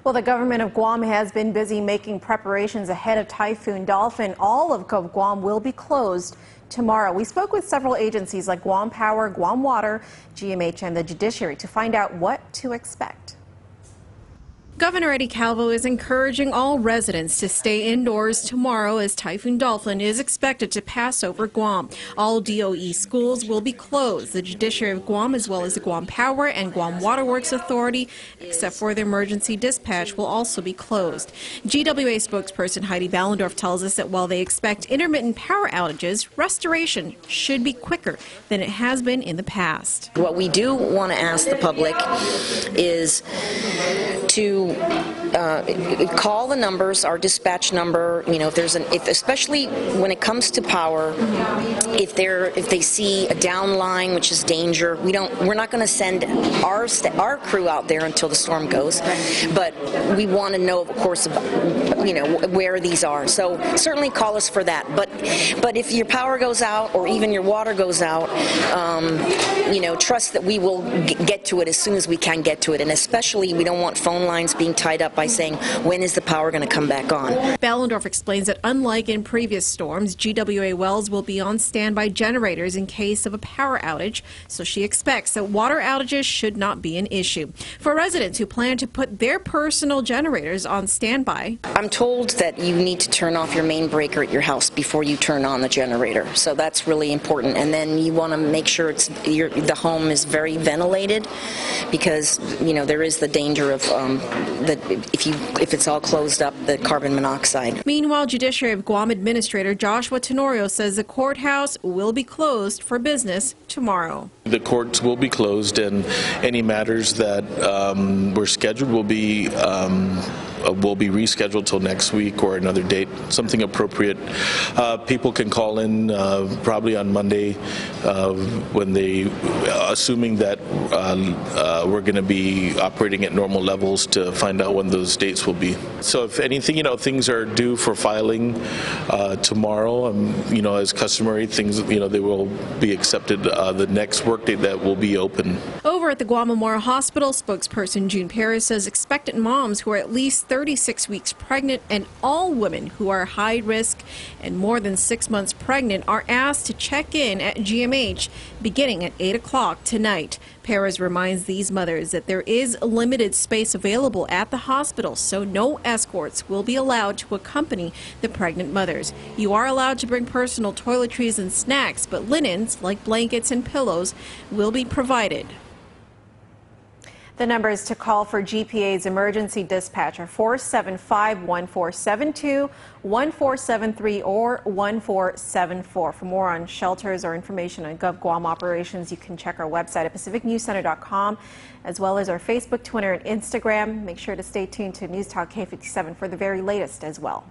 Well, the government of Guam has been busy making preparations ahead of Typhoon Dolphin. All of GovGuam will be closed tomorrow. We spoke with several agencies like Guam Power, Guam Water, GMH, and the judiciary to find out what to expect. Governor Eddie Calvo is encouraging all residents to stay indoors tomorrow as Typhoon Dolphin is expected to pass over Guam. All DOE schools will be closed. The judiciary of Guam, as well as the Guam Power and Guam Water Authority, except for the emergency dispatch, will also be closed. GWA spokesperson Heidi Ballendorf tells us that while they expect intermittent power outages, restoration should be quicker than it has been in the past. What we do want to ask the public is to call the numbers, our dispatch number. You know, if especially when it comes to power, if they see a down line, which is danger, we're not going to send our crew out there until the storm goes. But we want to know, of course, where these are. So certainly call us for that. But if your power goes out or even your water goes out, trust that we will get to it as soon as we can get to it. And especially, we don't want phone lines being tied up by saying, when is the power going to come back on? Ballendorf explains that unlike in previous storms, GWA wells will be on standby generators in case of a power outage, so she expects that water outages should not be an issue. For residents who plan to put their personal generators on standby, I'm told that you need to turn off your main breaker at your house before you turn on the generator, so that's really important. And then you want to make sure the home is very ventilated, because there is the danger of if it's all closed up, the carbon monoxide. Meanwhile, Judiciary of Guam Administrator Joshua Tenorio says the courthouse will be closed for business tomorrow. The courts will be closed, and any matters that were scheduled will be rescheduled till next week or another date, something appropriate. People can call in probably on Monday assuming that we're going to be operating at normal levels, to find out when those dates will be. So if anything, things are due for filing tomorrow. As customary, things, they will be accepted the next workday that will be open. Over at the Guam Memorial Hospital, spokesperson June Paris says expectant moms who are at least 36 weeks pregnant and all women who are high risk and more than 6 months pregnant are asked to check in at GMH beginning at 8 o'clock tonight. Paris reminds these mothers that there is limited space available at the hospital, so no escorts will be allowed to accompany the pregnant mothers. You are allowed to bring personal toiletries and snacks, but linens like blankets and pillows will be provided. The numbers to call for GPA's emergency dispatch are 475-1472, 1473, or 1474. For more on shelters or information on GovGuam operations, you can check our website at pacificnewscenter.com, as well as our Facebook, Twitter, and Instagram. Make sure to stay tuned to News Talk K57 for the very latest as well.